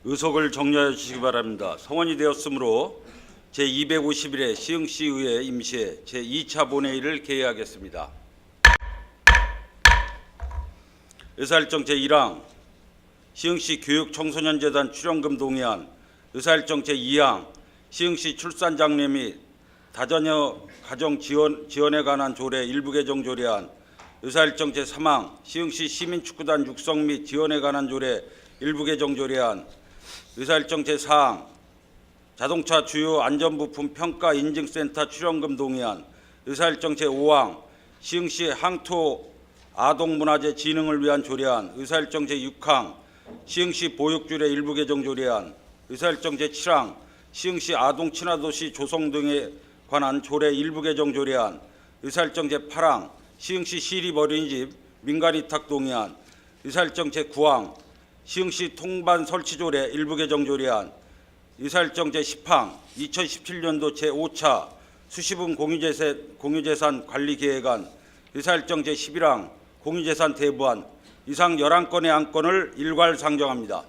의석을 정리하여 주시기 바랍니다. 성원이 되었으므로 제251회 시흥시의회 임시회 제2차 본회의를 개회하겠습니다. 의사일정 제1항 시흥시 교육청소년재단 출연금 동의안, 의사일정 제2항 시흥시 출산장려 및 다자녀 가정 지원에 관한 조례 일부 개정 조례안, 의사일정 제3항 시흥시 시민축구단 육성 및 지원에 관한 조례 일부 개정 조례안, 의사일정 제4항 자동차 주요 안전부품 평가 인증센터 출연금 동의안, 의사일정 제5항 시흥시 항토 아동문화재 진흥을 위한 조례안, 의사일정 제6항 시흥시 보육조례 일부 개정 조례안, 의사일정 제7항 시흥시 아동 친화도시 조성 등에 관한 조례 일부 개정 조례안, 의사일정 제8항 시흥시 시립 어린이집 민간위탁 동의안, 의사일정 제9항 시흥시 통반 설치 조례 일부 개정 조례안, 의사일정 제10항 2017년도 제5차 수시분 공유재산 관리 계획안, 의사일정 제11항 공유재산 대부안, 이상 11건의 안건을 일괄 상정합니다.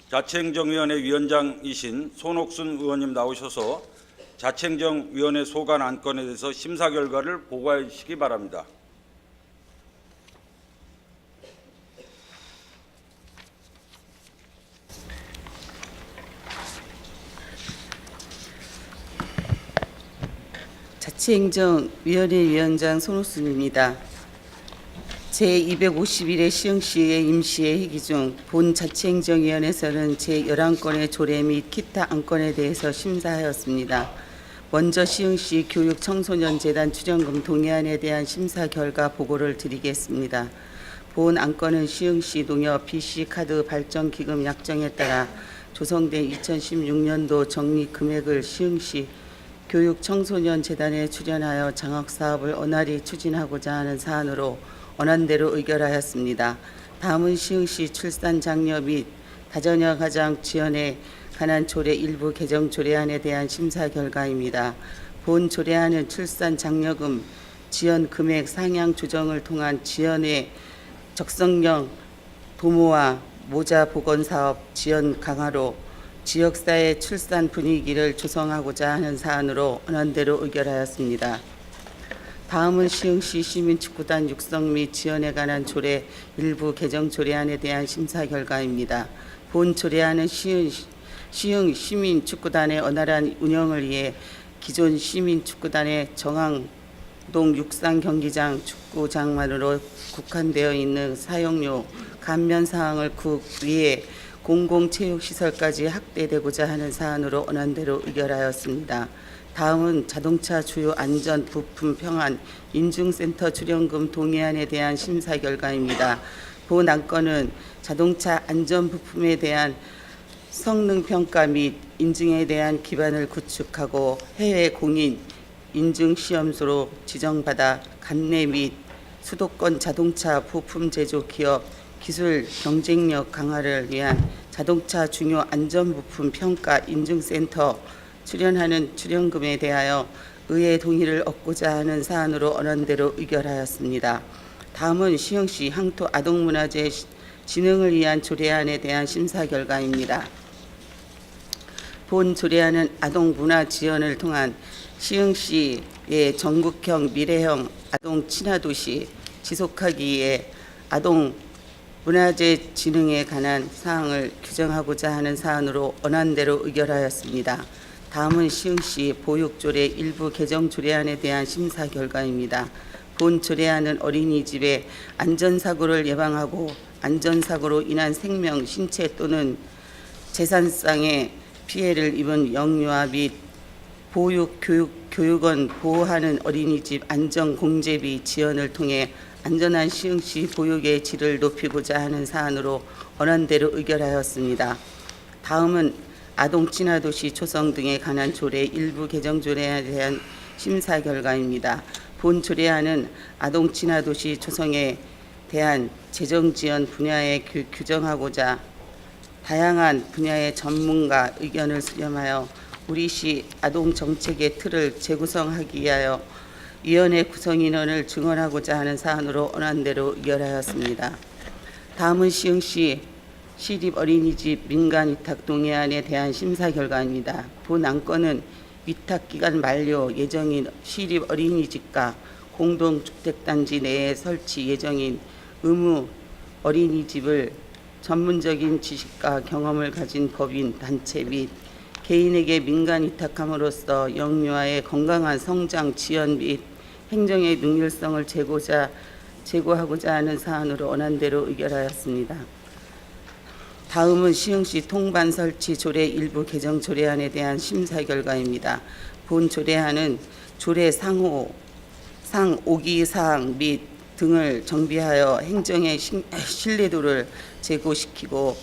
자치행정위원회 위원장이신 손옥순 의원님 나오셔서 자치행정위원회 소관 안건에 대해서 심사 결과를 보고해 주시기 바랍니다. 자치행정위원회 위원장 손옥순입니다. 제251회 시흥시의 임시회 회기 중 본 자치행정위원회에서는 제11건의 조례 및 기타 안건에 대해서 심사하였습니다. 먼저 시흥시 교육청소년재단 출연금 동의안에 대한 심사 결과 보고를 드리겠습니다. 본 안건은 시흥시 농협 BC카드 발전기금 약정에 따라 조성된 2016년도 적립 금액을 시흥시 교육청소년재단에 출연하여 장학사업을 원활히 추진하고자 하는 사안으로 원안대로 의결하였습니다. 다음은 시흥시 출산장려 및 다자녀 가정 지원에 관한 조례 일부 개정 조례안에 대한 심사 결과입니다. 본 조례안은 출산장려금 지원 금액 상향 조정을 통한 지원의 적성형 도모와 모자 보건사업 지원 강화로 지역사회 출산 분위기를 조성하고자 하는 사안으로 원안대로 의결하였습니다. 다음은 시흥시 시민축구단 육성 및 지원에 관한 조례 일부 개정 조례안에 대한 심사 결과입니다. 본 조례안은 시흥 시민축구단의 원활한 운영을 위해 기존 시민축구단의 정항동 육상 경기장 축구장만으로 국한되어 있는 사용료 감면 사항을 위해 공공체육시설까지 확대되고자 하는 사안으로 원안대로 의결하였습니다. 다음은 자동차 주요 안전 부품 평안 인증센터 출연금 동의안에 대한 심사 결과입니다. 본 안건은 자동차 안전 부품에 대한 성능 평가 및 인증에 대한 기반을 구축하고 해외 공인 인증 시험소로 지정받아 관내 및 수도권 자동차 부품 제조 기업 기술 경쟁력 강화를 위한 자동차 중요 안전 부품 평가 인증센터 출연하는 출연금에 대하여 의회 동의를 얻고자 하는 사안으로 원안대로 의결하였습니다. 다음은 시흥시 항토 아동문화재 진흥을 위한 조례안에 대한 심사 결과입니다. 본 조례안은 아동문화 지원을 통한 시흥시의 전국형 미래형 아동 친화도시 지속하기 위해 아동 문화재 진흥에 관한 사항을 규정하고자 하는 사안으로 원안대로 의결하였습니다. 다음은 시흥시 보육조례 일부 개정 조례안에 대한 심사 결과입니다. 본 조례안은 어린이집의 안전사고를 예방하고 안전사고로 인한 생명, 신체 또는 재산상의 피해를 입은 영유아 및 교육원 보호하는 어린이집 안전공제비 지원을 통해 안전한 시흥시 보육의 질을 높이고자 하는 사안으로 원안대로 의결하였습니다. 다음은 아동 친화도시 조성 등에 관한 조례 일부 개정 조례에 대한 심사 결과입니다. 본 조례안은 아동 친화도시 조성에 대한 재정 지원 분야에 규정하고자 다양한 분야의 전문가 의견을 수렴하여 우리시 아동 정책의 틀을 재구성하기 위하여 위원회 구성 인원을 증원하고자 하는 사안으로 원안대로 의결하였습니다. 다음은 시흥시 시립 어린이집 민간 위탁 동의안에 대한 심사 결과입니다. 본 안건은 위탁 기간 만료 예정인 시립 어린이집과 공동주택단지 내에 설치 예정인 의무 어린이집을 전문적인 지식과 경험을 가진 법인, 단체 및 개인에게 민간 위탁함으로써 영유아의 건강한 성장 지원 및 행정의 능률성을 제고하고자 하는 사안으로 원안대로 의결하였습니다. 다음은 시흥시 통반 설치 조례 일부 개정 조례안에 대한 심사 결과입니다. 본 조례안은 조례 상 5기 사항 및 등을 정비하여 행정의 신뢰도를 제고시키고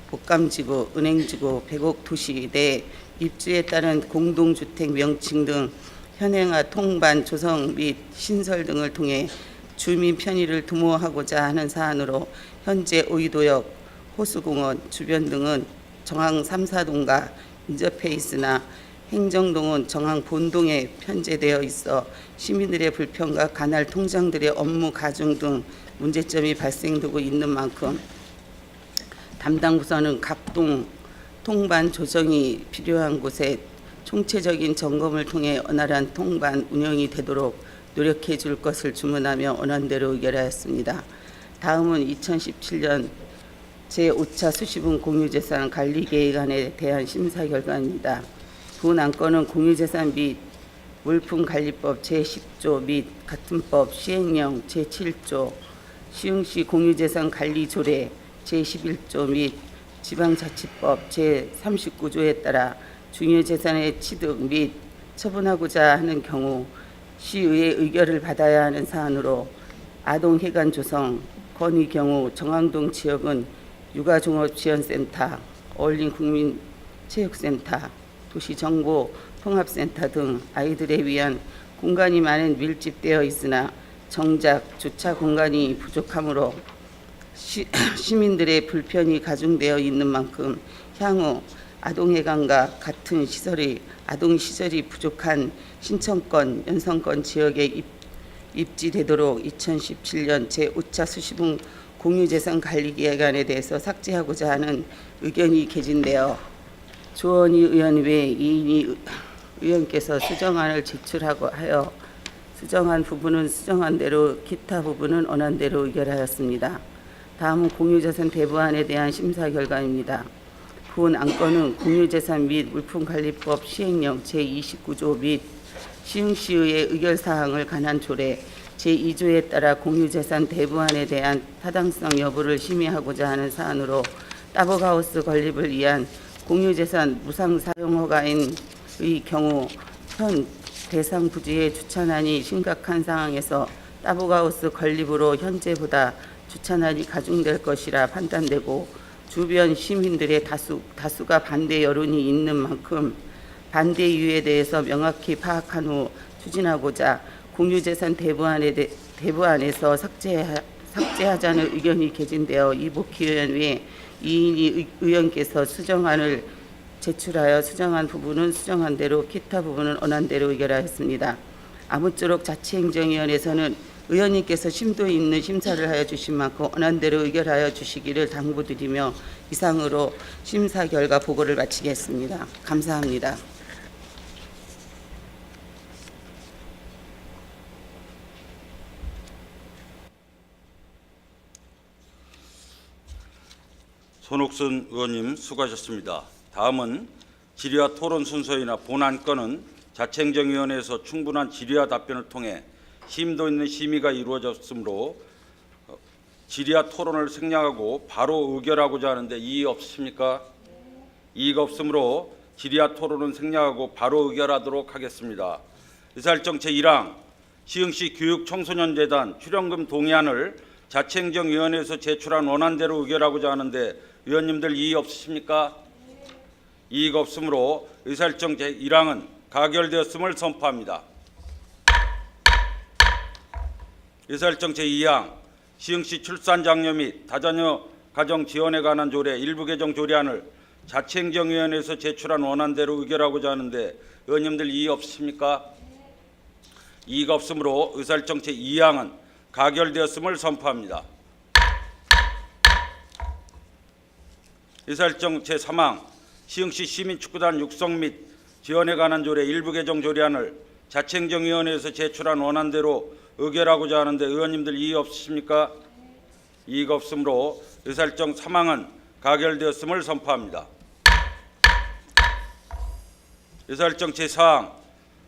복감지구, 은행지구, 백옥 도시 내 입주에 따른 공동주택 명칭 등 현행화 통반 조성 및 신설 등을 통해 주민 편의를 도모하고자 하는 사안으로 현재 오이도역, 호수공원 주변 등은 정항 3, 4동과 인접해 있으나 행정동은 정항 본동에 편제되어 있어 시민들의 불편과 관할 통장들의 업무 가중 등 문제점이 발생되고 있는 만큼 담당 부서는 각 동 통반 조정이 필요한 곳에 총체적인 점검을 통해 원활한 통반 운영이 되도록 노력해 줄 것을 주문하며 원안대로 의결하였습니다. 다음은 2017년 제5차 수시분 공유재산 관리계획안에 대한 심사 결과입니다. 본 안건은 공유재산 및 물품관리법 제10조 및 같은 법 시행령 제7조, 시흥시 공유재산 관리조례 제11조 및 지방자치법 제39조에 따라 중요재산의 취득 및 처분하고자 하는 경우 시의회 의결을 받아야 하는 사안으로 아동회관 조성, 건의 경우 정항동 지역은 육아종합지원센터, 어울림국민체육센터, 도시정보통합센터 등 아이들에 위한 공간이 많은 밀집되어 있으나 정작 주차 공간이 부족하므로 시민들의 불편이 가중되어 있는 만큼 향후 아동회관과 같은 시설이 아동시설이 부족한 신청권, 연성권 지역에 입지되도록 2017년 제5차 수시분 공유재산관리계획안에 대해서 삭제하고자 하는 의견이 개진되어 조원희 의원 외 이인희 의원께서 수정안을 제출하고 하여 수정한 부분은 수정한 대로 기타 부분은 원안 대로 의결하였습니다. 다음은 공유재산 대부안에 대한 심사 결과입니다. 본 안건은 공유재산 및 물품관리법 시행령 제29조 및 시흥시의회 의결사항을 관한 조례 제2조에 따라 공유재산 대부안에 대한 타당성 여부를 심의하고자 하는 사안으로 따버가우스 건립을 위한 공유재산 무상사용허가인의 경우 현 대상 부지의 주차난이 심각한 상황에서 따버가우스 건립으로 현재보다 주차난이 가중될 것이라 판단되고 주변 시민들의 다수가 반대 여론이 있는 만큼 반대 이유에 대해서 명확히 파악한 후 추진하고자 공유재산 대부안에서 삭제하자는 의견이 개진되어 이복희 의원 외 이인희 의원께서 수정안을 제출하여 수정한 부분은 수정한 대로 기타 부분은 원안 대로 의결하였습니다. 아무쪼록 자치행정위원회에서는 의원님께서 심도 있는 심사를 하여 주신 만큼 원안대로 의결하여 주시기를 당부드리며 이상으로 심사 결과 보고를 마치겠습니다. 감사합니다. 손옥순 의원님 수고하셨습니다. 다음은 질의와 토론 순서이나 본 안건은 자치행정위원회에서 충분한 질의와 답변을 통해 심도 있는 심의가 이루어졌으므로 질의와 토론을 생략하고 바로 의결하고자 하는데 이의 없으십니까? 이의가 없으므로 질의와 토론은 생략하고 바로 의결하도록 하겠습니다. 의사일정 제1항 시흥시 교육청소년재단 출연금 동의안을 자치행정위원회에서 제출한 원안대로 의결하고자 하는데 의원님들 이의 없으십니까? 이의가 없으므로 의사일정 제1항은 가결되었음을 선포합니다. 의사일정 제2항 시흥시 출산장려 및 다자녀 가정 지원에 관한 조례 일부 개정 조례안을 자치행정위원회에서 제출한 원안대로 의결하고자 하는데 의원님들 이의 없으십니까? 이의가 없으므로 의사일정 제2항은 가결되었음을 선포합니다. 의사일정 제3항 시흥시 시민축구단 육성 및 지원에 관한 조례 일부 개정 조례안을 자치행정위원회에서 제출한 원안대로 의결하고자 하는데 의원님들 이의 없으십니까? 이의가 없으므로 의사일정 3항은 가결되었음을 선포합니다. 의사일정 제4항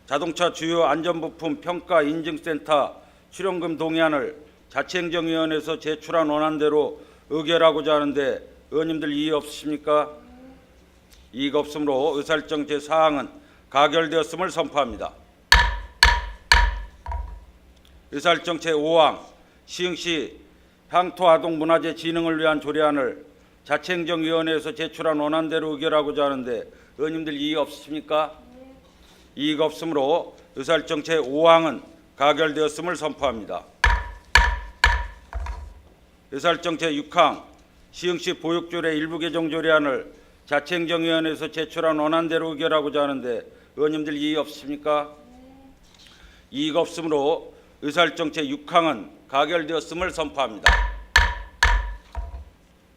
자동차 주요 안전부품 평가 인증센터 출연금 동의안을 자치행정위원회에서 제출한 원안대로 의결하고자 하는데 의원님들 이의 없으십니까? 이의가 없으므로 의사일정 제4항은 가결되었음을 선포합니다. 의사일정 제5항 시흥시 향토아동문화재 진흥을 위한 조례안을 자치행정위원회에서 제출한 원안대로 의결하고자 하는데 의원님들 이의 없으십니까? 이의가 없으므로 의사일정 제5항은 가결되었음을 선포합니다. 의사일정 제6항 시흥시 보육조례 일부 개정 조례안을 자치행정위원회에서 제출한 원안대로 의결하고자 하는데 의원님들 이의 없으십니까? 이의가 없으므로 의사일정 제6항은 가결되었음을 선포합니다.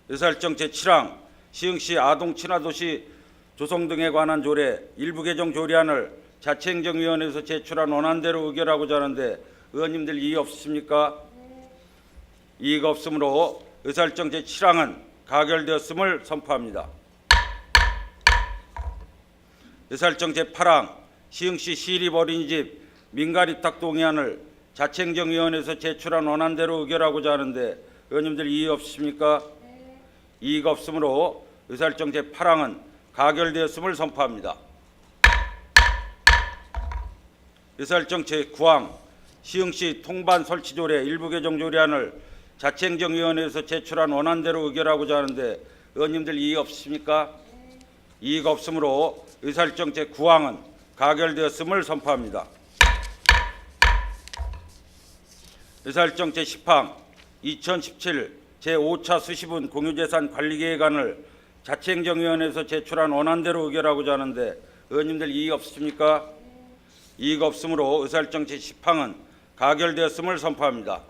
의사일정 제7항 시흥시 아동 친화도시 조성 등에 관한 조례 일부 개정 조례안을 자치행정위원회에서 제출한 원안대로 의결하고자 하는데 의원님들 이의 없으십니까? 이의가 없으므로 의사일정 제7항은 가결되었음을 선포합니다. 의사일정 제8항 시흥시 시립 어린이집 민가입탁 동의안을 자치행정위원회에서 제출한 원안대로 의결하고자 하는데 의원님들 이의 없으십니까? 이의가 없으므로 의사일정 제8항은 가결되었음을 선포합니다. 의사일정 제9항 시흥시 통반 설치조례 일부 개정 조례안을 자치행정위원회에서 제출한 원안대로 의결하고자 하는데 의원님들 이의 없으십니까? 이의가 없으므로 의사일정 제9항은 가결되었음을 선포합니다. 의사일정 제10항 2017 제5차 수시분 공유재산 관리계획안을 자치행정위원회에서 제출한 원안대로 의결하고자 하는데 의원님들 이의 없으십니까? 이의가 없으므로 의사일정 제10항은 가결되었음을 선포합니다.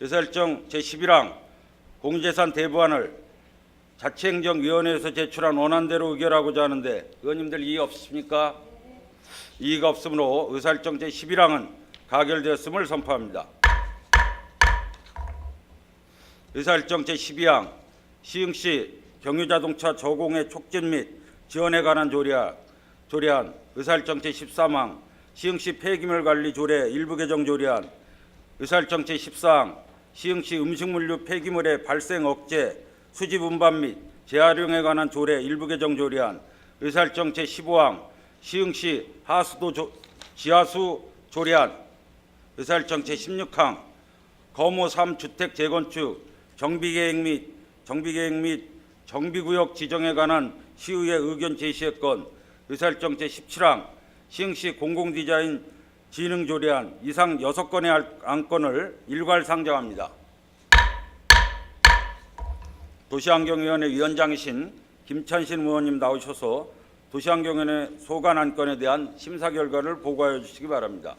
의사일정 제11항 공유재산 대부안을 자치행정위원회에서 제출한 원안대로 의결하고자 하는데 의원님들 이의 없으십니까? 이의가 없으므로 의사일정 제11항은 가결되었음을 선포합니다. 의사일정 제12항 시흥시 경유자동차 저공해 촉진 및 지원에 관한 조례안 의사일정 제13항 시흥시 폐기물 관리 조례 일부 개정 조례안 의사일정 제14항 시흥시 음식물류 폐기물의 발생 억제 수집 운반 및 재활용에 관한 조례 일부 개정 조례안 의사일정 제15항 시흥시 하수도 지하수 조례안 의사일정 제16항 거모 3주택 재건축 정비계획 및 정비구역 지정에 관한 시의회 의견 제시의 건 의사일정 제17항 시흥시 공공디자인 진흥조례안 이상 6건의 안건을 일괄 상정합니다. 도시환경위원회 위원장이신 김찬신 의원님 나오셔서 도시환경위원회 소관 안건에 대한 심사 결과를 보고하여 주시기 바랍니다.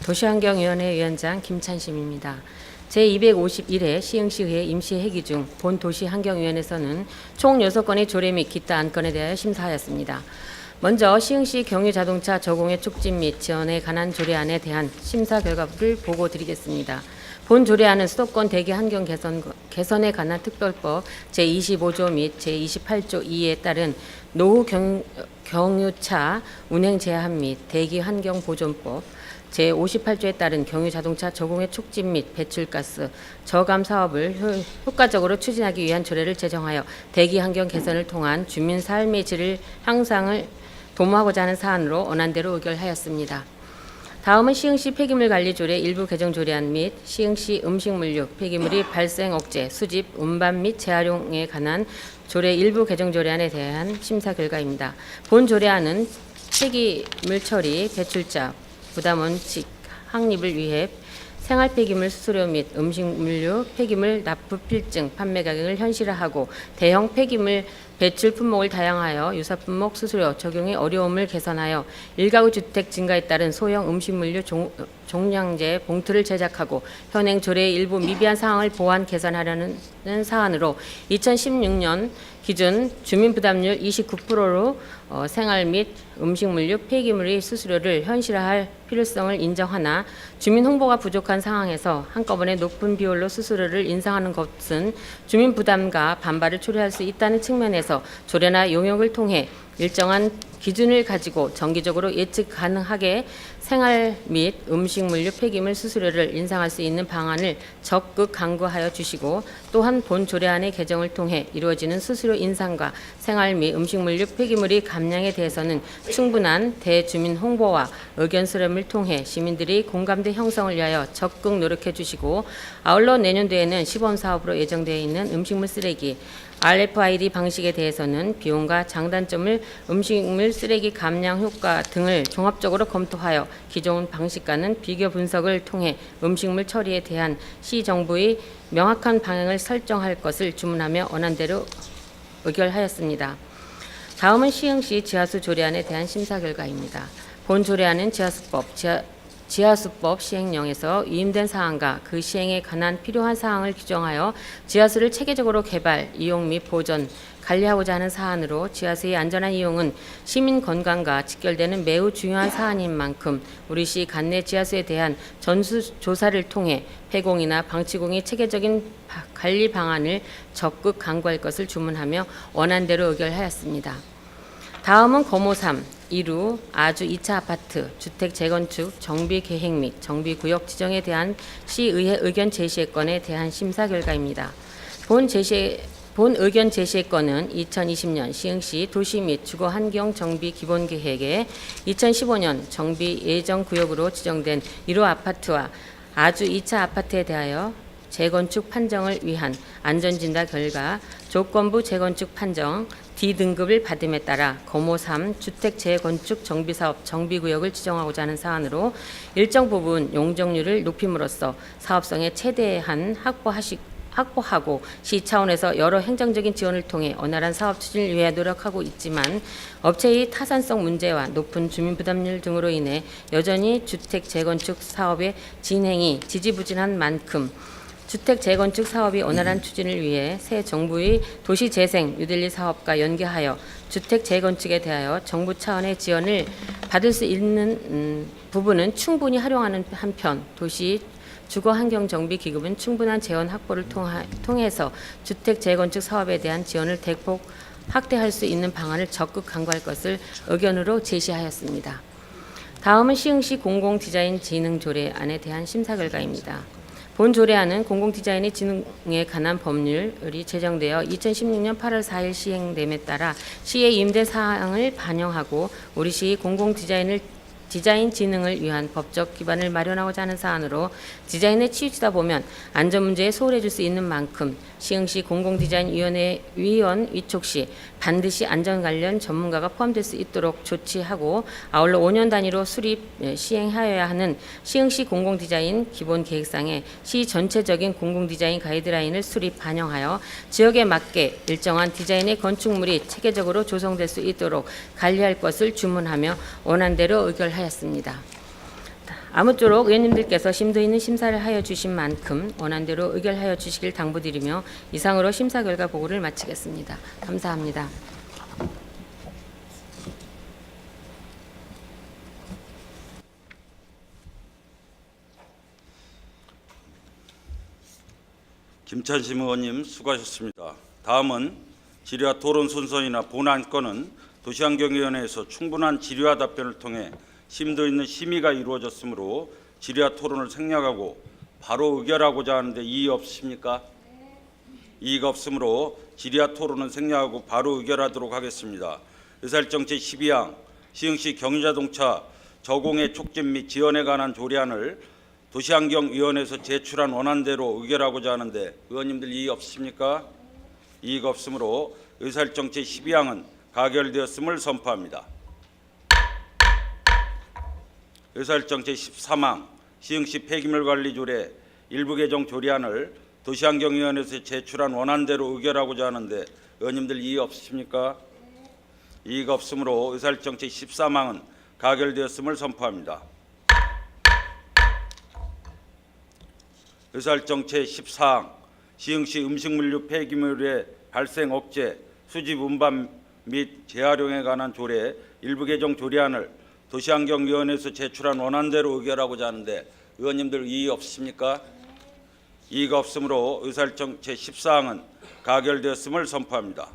도시환경위원회 위원장 김찬심입니다. 제251회 시흥시의회 임시회기 중 본 도시환경위원회에서는 총 6건의 조례 및 기타 안건에 대하여 심사하였습니다. 먼저 시흥시 경유자동차 저공해 촉진 및 지원에 관한 조례안에 대한 심사 결과를 보고드리겠습니다. 본 조례안은 수도권 대기 환경 개선에 관한 특별법 제25조 및 제28조 2에 따른 노후 경유차 운행 제한 및 대기 환경 보존법 제58조에 따른 경유자동차 저공해 촉진 및 배출가스 저감 사업을 효과적으로 추진하기 위한 조례를 제정하여 대기 환경 개선을 통한 주민 삶의 질을 향상을 도모하고자 하는 사안으로 원안대로 의결하였습니다. 다음은 시흥시 폐기물 관리 조례 일부 개정 조례안 및 시흥시 음식물류 폐기물이 발생 억제, 수집, 운반 및 재활용에 관한 조례 일부 개정 조례안에 대한 심사 결과입니다. 본 조례안은 폐기물 처리, 배출자, 부담원칙 확립을 위해 생활 폐기물 수수료 및 음식물류 폐기물 납부 필증 판매 가격을 현실화하고 대형 폐기물 배출 품목을 다양하여 유사 품목 수수료 적용의 어려움을 개선하여 일가구 주택 증가에 따른 소형 음식물류 종량제 봉투를 제작하고 현행 조례의 일부 미비한 사항을 보완 개선하려는 사안으로 2016년 기준 주민 부담률 29%로 생활 및 음식물류 폐기물의 수수료를 현실화할 필요성을 인정하나 주민 홍보가 부족한 상황에서 한꺼번에 높은 비율로 수수료를 인상하는 것은 주민 부담과 반발을 초래할 수 있다는 측면에서 조례나 용역을 통해 일정한 기준을 가지고 정기적으로 예측 가능하게 생활 및 음식물류 폐기물 수수료를 인상할 수 있는 방안을 적극 강구하여 주시고 또한 본 조례안의 개정을 통해 이루어지는 수수료 인상과 생활 및 음식물류 폐기물의 감량에 대해서는 충분한 대주민 홍보와 의견 수렴을 통해 시민들의 공감대 형성을 위하여 적극 노력해 주시고 아울러 내년도에는 시범사업으로 예정되어 있는 음식물 쓰레기 RFID 방식에 대해서는 비용과 장단점을 음식물 쓰레기 감량 효과 등을 종합적으로 검토하여 기존 방식과는 비교 분석을 통해 음식물 처리에 대한 시정부의 명확한 방향을 설정할 것을 주문하며 원안대로 의결하였습니다. 다음은 시흥시 지하수 조례안에 대한 심사 결과입니다. 본 조례안은 지하수법 시행령에서 위임된 사항과 그 시행에 관한 필요한 사항을 규정하여 지하수를 체계적으로 개발, 이용 및 보존, 관리하고자 하는 사안으로 지하수의 안전한 이용은 시민 건강과 직결되는 매우 중요한 사안인 만큼 우리시 관내 지하수에 대한 전수조사를 통해 폐공이나 방치공의 체계적인 관리 방안을 적극 강구할 것을 주문하며 원안대로 의결하였습니다. 다음은 거모 3. 2루 아주 2차 아파트 주택 재건축 정비 계획 및 정비 구역 지정에 대한 시의회 의견 제시의 건에 대한 심사 결과입니다. 본 의견 제시의 건은 2020년 시흥시 도시 및 주거 환경 정비 기본 계획에 2015년 정비 예정 구역으로 지정된 1호 아파트와 아주 2차 아파트에 대하여 재건축 판정을 위한 안전진단 결과 조건부 재건축 판정 D등급을 받음에 따라 거모 3 주택 재건축 정비사업 정비구역을 지정하고자 하는 사안으로 일정 부분 용적률을 높임으로써 사업성에 최대한 확보하고 시 차원에서 여러 행정적인 지원을 통해 원활한 사업 추진을 위해 노력하고 있지만 업체의 타산성 문제와 높은 주민 부담률 등으로 인해 여전히 주택 재건축 사업의 진행이 지지부진한 만큼 주택 재건축 사업이 원활한 추진을 위해 새 정부의 도시재생 뉴델리 사업과 연계하여 주택 재건축에 대하여 정부 차원의 지원을 받을 수 있는 부분은 충분히 활용하는 한편 도시 주거환경정비기금은 충분한 재원 확보를 통해서 주택 재건축 사업에 대한 지원을 대폭 확대할 수 있는 방안을 적극 강구할 것을 의견으로 제시하였습니다. 다음은 시흥시 공공디자인 진흥조례안에 대한 심사 결과입니다. 본 조례안은 공공디자인의 진흥에 관한 법률이 제정되어 2016년 8월 4일 시행됨에 따라 시의 임대 사항을 반영하고 우리 시 디자인 진흥을 위한 법적 기반을 마련하고자 하는 사안으로 디자인에 치우치다 보면 안전 문제에 소홀해질 수 있는 만큼 시흥시 공공디자인위원회 위원 위촉 시 반드시 안전 관련 전문가가 포함될 수 있도록 조치하고 아울러 5년 단위로 수립 시행하여야 하는 시흥시 공공디자인 기본계획상에 시 전체적인 공공디자인 가이드라인을 수립 반영하여 지역에 맞게 일정한 디자인의 건축물이 체계적으로 조성될 수 있도록 관리할 것을 주문하며 원안대로 의결하였습니다. 아무쪼록 의원님들께서 심도 있는 심사를 하여 주신 만큼 원안대로 의결하여 주시길 당부드리며 이상으로 심사 결과 보고를 마치겠습니다. 감사합니다. 김찬심 의원님 수고하셨습니다. 다음은 질의와 토론 순서이나 본안건은 도시환경위원회에서 충분한 질의와 답변을 통해 심도 있는 심의가 이루어졌으므로 질의와 토론을 생략하고 바로 의결하고자 하는데 이의 없으십니까? 이의가 없으므로 질의와 토론은 생략하고 바로 의결하도록 하겠습니다. 의사일정 제12항 시흥시 경유자동차 저공해 촉진 및 지원에 관한 조례안을 도시환경위원회에서 제출한 원안대로 의결하고자 하는데 의원님들 이의 없으십니까? 이의가 없으므로 의사일정 제12항은 가결되었음을 선포합니다. 의사일정 제13항 시흥시 폐기물 관리 조례 일부 개정 조례안을 도시환경위원회에서 제출한 원안대로 의결하고자 하는데 의원님들 이의 없으십니까? 이의가 없으므로 의사일정 제14항은 가결되었음을 선포합니다. 의사일정 제14항 시흥시 음식물류 폐기물의 발생 억제, 수집 운반 및 재활용에 관한 조례 일부 개정 조례안을 도시환경위원회에서 제출한 원안대로 의결하고자 하는데 의원님들 이의 없으십니까? 이의가 없으므로 의사일정 제14항은 가결되었음을 선포합니다.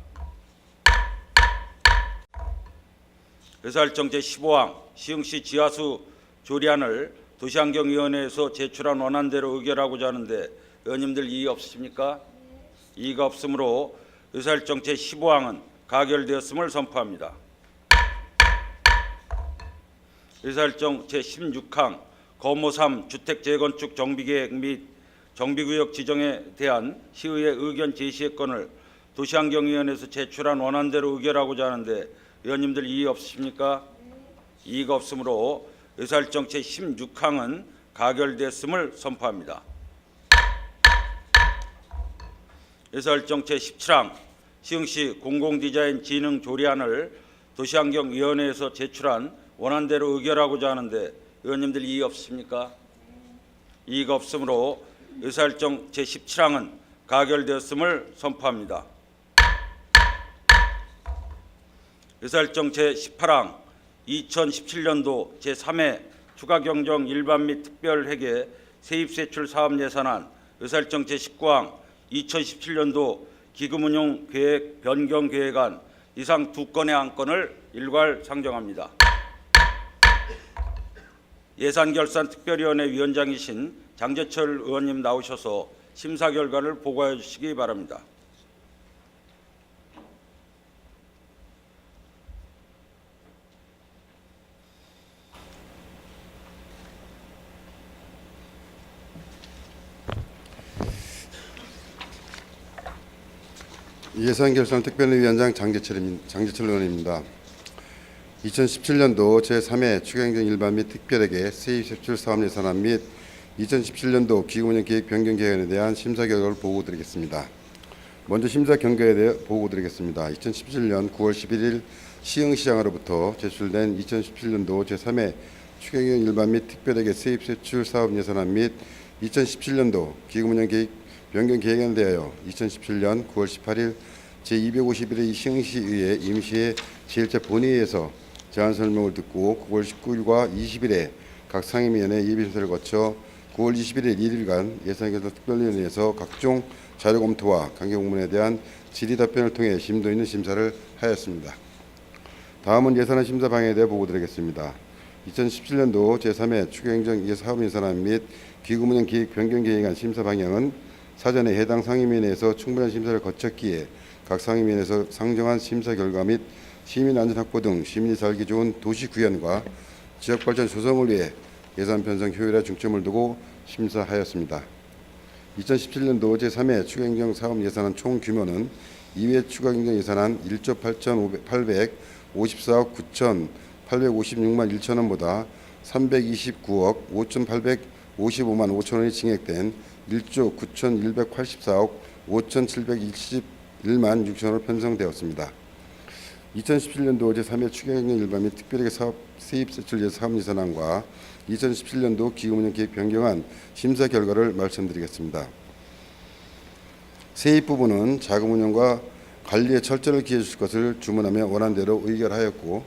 의사일정 제15항 시흥시 지하수 조례안을 도시환경위원회에서 제출한 원안대로 의결하고자 하는데 의원님들 이의 없으십니까? 이의가 없으므로 의사일정 제15항은 가결되었음을 선포합니다. 의사일정 제16항 거모 3 주택 재건축 정비계획 및 정비구역 지정에 대한 시의회 의견 제시의 건을 도시환경위원회에서 제출한 원안대로 의결하고자 하는데 의원님들 이의 없으십니까? 이의가 없으므로 의사일정 제16항은 가결됐음을 선포합니다. 의사일정 제17항 시흥시 공공디자인 진흥 조례안을 도시환경위원회에서 제출한 원안대로 의결하고자 하는데 의원님들 이의 없으십니까? 이의가 없으므로 의사일정 제17항은 가결되었음을 선포합니다. 의사일정 제18항 2017년도 제3회 추가경정 일반 및 특별회계 세입세출 사업예산안 의사일정 제19항 2017년도 기금운용 계획 변경 계획안 이상 2건의 안건을 일괄 상정합니다. 예산결산특별위원회 위원장이신 장제철 의원님 나오셔서 심사 결과를 보고해 주시기 바랍니다. 예산결산특별위원장 장제철 의원입니다. 2017년도 제3회 추경행정 일반 및 특별회계 세입세출 사업예산안 및 2017년도 기금운용 계획 변경 계획안에 대한 심사 결과를 보고드리겠습니다. 먼저 심사 경과에 대해 보고드리겠습니다. 2017년 9월 11일 시흥시장으로부터 제출된 2017년도 제3회 추경행정 일반 및 특별회계 세입세출 사업예산안 및 2017년도 기금운용 계획 변경 계획안에 대하여 2017년 9월 18일 제251회 시흥시의회 임시회 제1차 본회의에서 제안 설명을 듣고 9월 19일과 20일에 각 상임위원회 예비심사를 거쳐 9월 21일 1일간 예산결산특별위원회에서 각종 자료 검토와 관계 공문에 대한 질의 답변을 통해 심도 있는 심사를 하였습니다. 다음은 예산안 심사 방향에 대해 보고드리겠습니다. 2017년도 제3회 추경행정 사업예산안 및 기금운용 계획 변경 계획안 심사 방향은 사전에 해당 상임위원회에서 충분한 심사를 거쳤기에 각 상임위원회에서 상정한 심사 결과 및 시민 안전 확보 등 시민이 살기 좋은 도시 구현과 지역 발전 조성을 위해 예산 편성 효율에 중점을 두고 심사하였습니다. 2017년도 제3회 추경행정 사업 예산안 총 규모는 2회 추가경정 예산안 1조 8,854억 9,856만 1천원보다 329억 5,855만 5천원이 증액된 1조 9,184억 5,721만 6천원으로 편성되었습니다. 2017년도 제3회 추경행정 일반 및 특별회계 사업 세입세출 사업예산안과 2017년도 기금운용 계획 변경안 심사 결과를 말씀드리겠습니다. 세입 부분은 자금운용과 관리에 철저를 기해 주실 것을 주문하며 원안대로 의결하였고,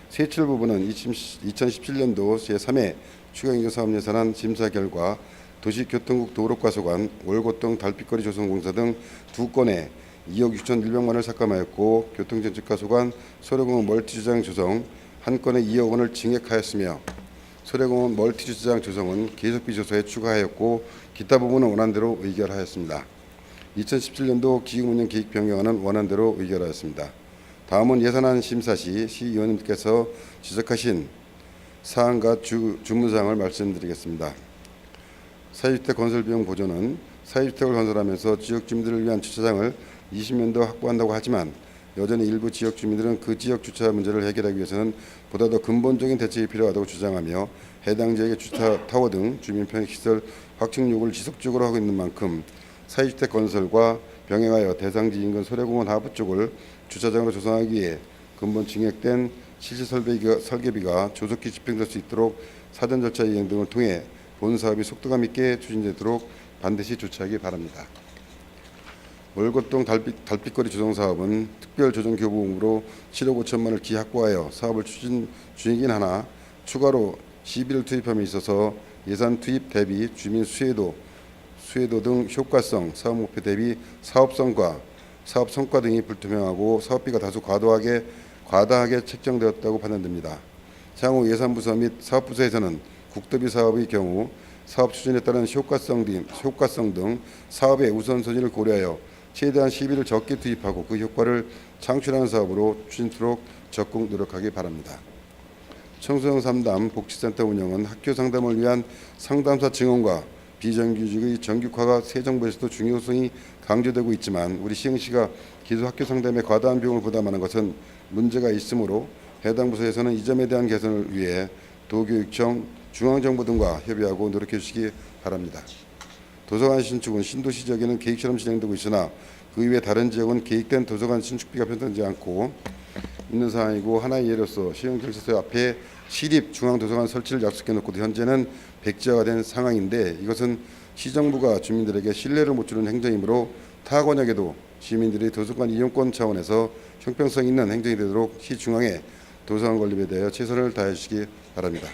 세출 부분은 2017년도 제3회 추경행정 사업예산안 심사 결과 도시교통국 도로과수관, 월고동 달빛거리 조성공사 등 2건에 2억 6,100만 원을 삭감하였고, 교통정책과수관 소래공원 멀티주차장 조성 1건에 2억 원을 증액하였으며, 소래공원 멀티주차장 조성은 계속비 조서에 추가하였고, 기타 부분은 원안대로 의결하였습니다. 2017년도 기금운용 계획 변경안은 원안대로 의결하였습니다. 다음은 예산안 심사 시 시의원님께서 지적하신 사항과 주문사항을 말씀드리겠습니다. 사회주택 건설 비용 보조는 사회주택을 건설하면서 지역 주민들을 위한 주차장을 20년도 확보한다고 하지만 여전히 일부 지역 주민들은 그 지역 주차 문제를 해결하기 위해서는 보다 더 근본적인 대책이 필요하다고 주장하며 해당 지역의 주차 타워 등 주민 편익 시설 확충 요구를 지속적으로 하고 있는 만큼 사회주택 건설과 병행하여 대상지 인근 소래공원 하부 쪽을 주차장으로 조성하기 위해 근본 증액된 실시 설계비가 조속히 집행될 수 있도록 사전 절차 이행 등을 통해 본 사업이 속도감 있게 추진되도록 반드시 조치하기 바랍니다. 월곶동 달빛거리 조성 사업은 특별 조정 교부금으로 7억 5천만 원을 기확보하여 사업을 추진 중이긴 하나 추가로 시비를 투입함에 있어서 예산 투입 대비 주민 수혜도 등 효과성, 사업 목표 대비 사업성과 사업 성과 등이 불투명하고 사업비가 다소 과다하게 책정되었다고 판단됩니다. 향후 예산부서 및 사업부서에서는 국도비 사업의 경우 사업 추진에 따른 효과성 등 사업의 우선순위를 고려하여 최대한 시비를 적게 투입하고 그 효과를 창출하는 사업으로 추진토록 적극 노력하기 바랍니다. 청소년 상담 복지센터 운영은 학교 상담을 위한 상담사 증원과 비정규직의 정규화가 새 정부에서도 중요성이 강조되고 있지만 우리 시흥시가 기소 학교 상담에 과다한 비용을 부담하는 것은 문제가 있으므로 해당 부서에서는 이 점에 대한 개선을 위해 도교육청, 중앙정부 등과 협의하고 노력해 주시기 바랍니다. 도서관 신축은 신도시 지역에는 계획처럼 진행되고 있으나 그 이외 다른 지역은 계획된 도서관 신축비가 편성되지 않고 있는 상황이고 하나의 예로서 시흥경찰서 앞에 시립 중앙도서관 설치를 약속해 놓고도 현재는 백지화가 된 상황인데 이것은 시정부가 주민들에게 신뢰를 못 주는 행정이므로 타 권역에도 시민들이 도서관 이용권 차원에서 형평성 있는 행정이 되도록 시중앙의 도서관 건립에 대하여 최선을 다해 주시기 바랍니다.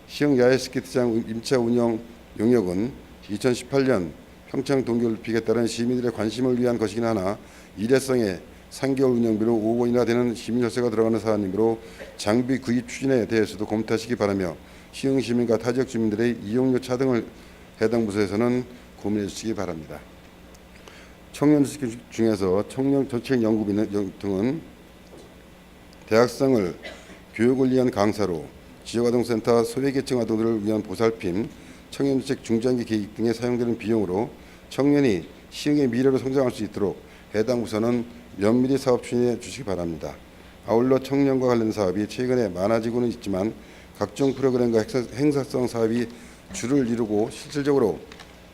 시흥 야외 스케이트장 임차 운영 용역은 2018년 평창 동계올림픽에 따른 시민들의 관심을 위한 것이긴 하나 일회성의 3개월 운영비로 5억 원이나 되는 시민혈세가 들어가는 사안이므로 장비 구입 추진에 대해서도 검토하시기 바라며 시흥 시민과 타 지역 주민들의 이용료 차등을 해당 부서에서는 고민해 주시기 바랍니다. 청년 정책 중에서 청년 정책 연구비 등은 대학생을 교육을 위한 강사로 지역아동센터 소외계층 아동들을 위한 보살핌, 청년정책 중장기 계획 등에 사용되는 비용으로 청년이 시흥의 미래로 성장할 수 있도록 해당 부서는 면밀히 사업 추진해 주시기 바랍니다. 아울러 청년과 관련 사업이 최근에 많아지고는 있지만 각종 프로그램과 행사성 사업이 주를 이루고 실질적으로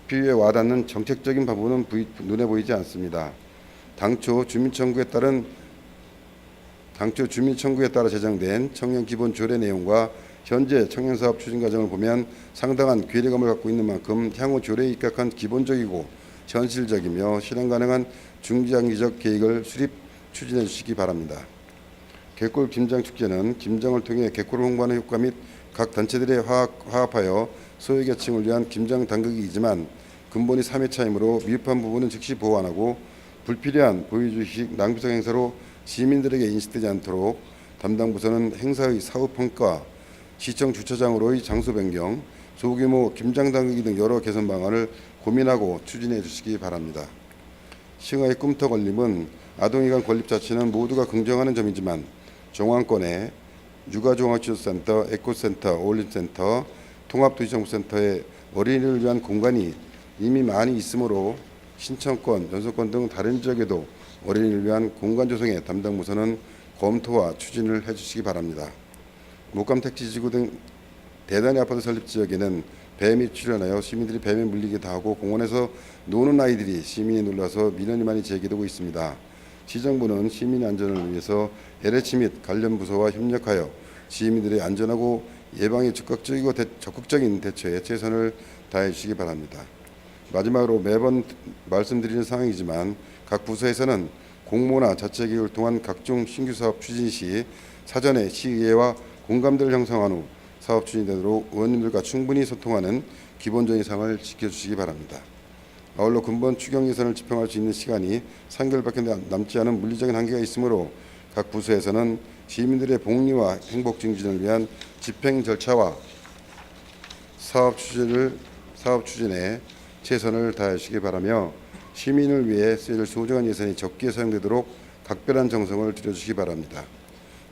필요에 와닿는 정책적인 부분은 눈에 보이지 않습니다. 당초 주민 청구에 따라 제정된 청년 기본 조례 내용과 현재 청년 사업 추진 과정을 보면 상당한 괴리감을 갖고 있는 만큼 향후 조례에 입각한 기본적이고 현실적이며 실행 가능한 중장기적 계획을 수립 추진해 주시기 바랍니다. 갯골 김장 축제는 김장을 통해 갯골을 홍보하는 효과 및 각 단체들의 화합하여 소외계층을 위한 김장 당국이지만 근본이 3회 차이므로 미흡한 부분은 즉시 보완하고 불필요한 보여주식 낭비성 행사로 시민들에게 인식되지 않도록 담당 부서는 행사의 사후 평가, 시청 주차장으로의 장소 변경, 소규모 김장 당국이 등 여러 개선 방안을 고민하고 추진해 주시기 바랍니다. 시흥의 꿈터 건립은 아동기관 건립 자체는 모두가 긍정하는 점이지만 종안권에 육아종합치료센터, 에코센터, 어울림센터, 통합도시정보센터의 어린이를 위한 공간이 이미 많이 있으므로 신청권, 연수권 등 다른 지역에도 어린이를 위한 공간 조성에 담당 부서는 검토와 추진을 해주시기 바랍니다. 목감택지지구 등 대단위 아파트 설립 지역에는 뱀이 출현하여 시민들이 뱀에 물리기도 하고 공원에서 노는 아이들이 시민이 놀라서 민원이 많이 제기되고 있습니다. 시정부는 시민의 안전을 위해서 LH 및 관련 부서와 협력하여 시민들의 안전하고 예방에 적극적인 대처에 최선을 다해 주시기 바랍니다. 마지막으로 매번 말씀드리는 사항이지만 각 부서에서는 공모나 자체계획을 통한 각종 신규 사업 추진 시 사전에 시의회와 공감대를 형성한 후 사업 추진되도록 의원님들과 충분히 소통하는 기본적인 사항을 지켜주시기 바랍니다. 아울러 근본 추경 예산을 집행할 수 있는 시간이 3개월밖에 남지 않은 물리적인 한계가 있으므로 각 부서에서는 시민들의 복리와 행복 증진을 위한 집행 절차와 사업 추진에 최선을 다하시기 바라며 시민을 위해 쓰일 소중한 예산이 적게 사용되도록 각별한 정성을 들여주시기 바랍니다.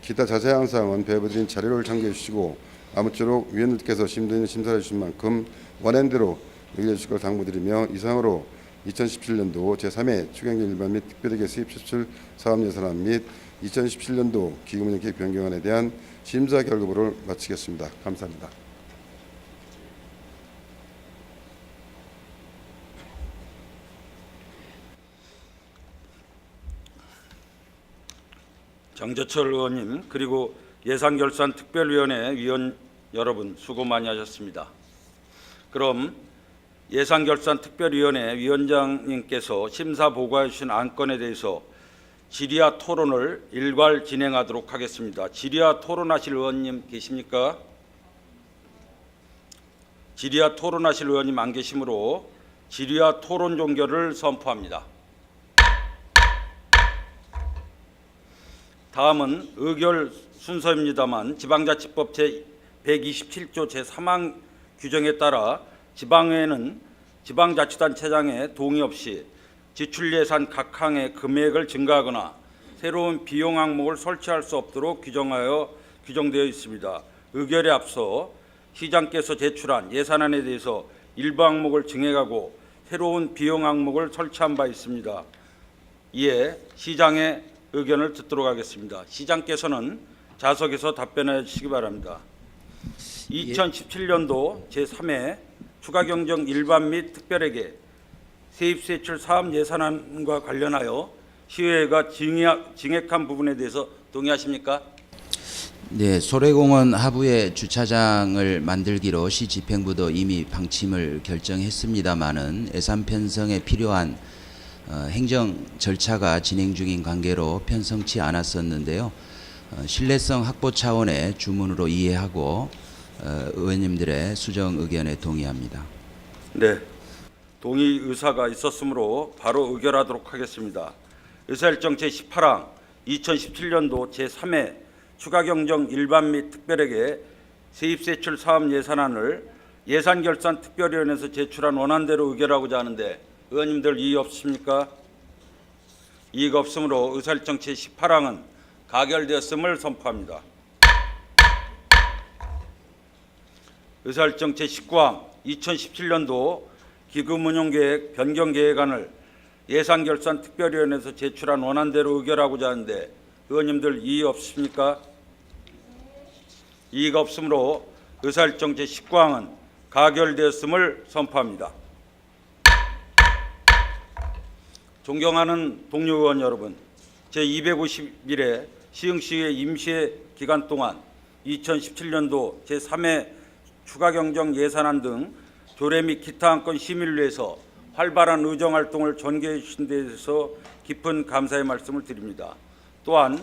기타 자세한 사항은 배부드린 자료를 참고해 주시고 아무쪼록 위원님께서 심도있는 심사를 해주신 만큼 원하는 대로 의뢰해 주실 걸 당부드리며 이상으로 2017년도 제3회 추경경 일반 및 특별회계 수입 지출 사업 예산안 및 2017년도 기금운영 계획 변경안에 대한 심사 결과를 마치겠습니다. 감사합니다. 장재철 의원님 그리고 예산결산특별위원회 위원 여러분 수고 많이 하셨습니다. 그럼 예산결산특별위원회 위원장님께서 심사 보고해 주신 안건에 대해서 질의와 토론을 일괄 진행하도록 하겠습니다. 질의와 토론하실 의원님 계십니까? 질의와 토론하실 의원님 안 계시므로 질의와 토론 종결을 선포합니다. 다음은 의결 순서입니다만 지방자치법 제127조 제3항 규정에 따라 지방의회는 지방자치단체장의 동의 없이 지출예산 각 항의 금액을 증가하거나 새로운 비용 항목을 설치할 수 없도록 규정되어 있습니다. 의결에 앞서 시장께서 제출한 예산안에 대해서 일부 항목을 증액하고 새로운 비용 항목을 설치한 바 있습니다. 이에 시장의 의견을 듣도록 하겠습니다. 시장께서는 좌석에서 답변해 주시기 바랍니다. 2017년도 제3회 추가경정 일반 및 특별회계 세입세출 사업 예산안과 관련하여 시의회가 증액한 부분에 대해서 동의하십니까? 네, 소래공원 하부의 주차장을 만들기로 시 집행부도 이미 방침을 결정했습니다마는 예산 편성에 필요한 행정 절차가 진행 중인 관계로 편성치 않았었는데요. 신뢰성 확보 차원의 주문으로 이해하고 의원님들의 수정 의견에 동의합니다. 네, 동의 의사가 있었으므로 바로 의결하도록 하겠습니다. 의사일정 제18항 2017년도 제3회 추가경정 일반 및 특별회계 세입세출 사업 예산안을 예산결산특별위원회에서 제출한 원안대로 의결하고자 하는데 의원님들 이의 없으십니까? 이의가 없으므로 의사일정 제18항은 가결되었음을 선포합니다. 의사일정 제19항 2017년도 기금운용계획 변경계획안을 예산결산특별위원회에서 제출한 원안대로 의결하고자 하는데 의원님들 이의 없으십니까? 이의가 없으므로 의사일정 제19항은 가결되었음을 선포합니다. 존경하는 동료 의원 여러분, 제251회 시흥시의 임시회 기간 동안 2017년도 제3회 추가경정 예산안 등 조례 및 기타 안건 심의를 위해서 활발한 의정활동을 전개해 주신 데 대해서 깊은 감사의 말씀을 드립니다. 또한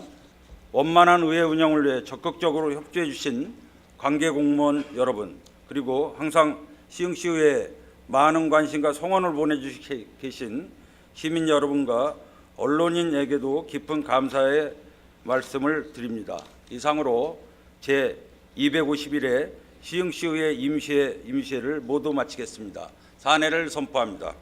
원만한 의회 운영을 위해 적극적으로 협조해 주신 관계공무원 여러분, 그리고 항상 시흥시의회에 많은 관심과 성원을 보내주시고 계신 시민 여러분과 언론인에게도 깊은 감사의 말씀을 드립니다. 이상으로 제251회 시흥시의회 임시회를 모두 마치겠습니다. 사내를 선포합니다.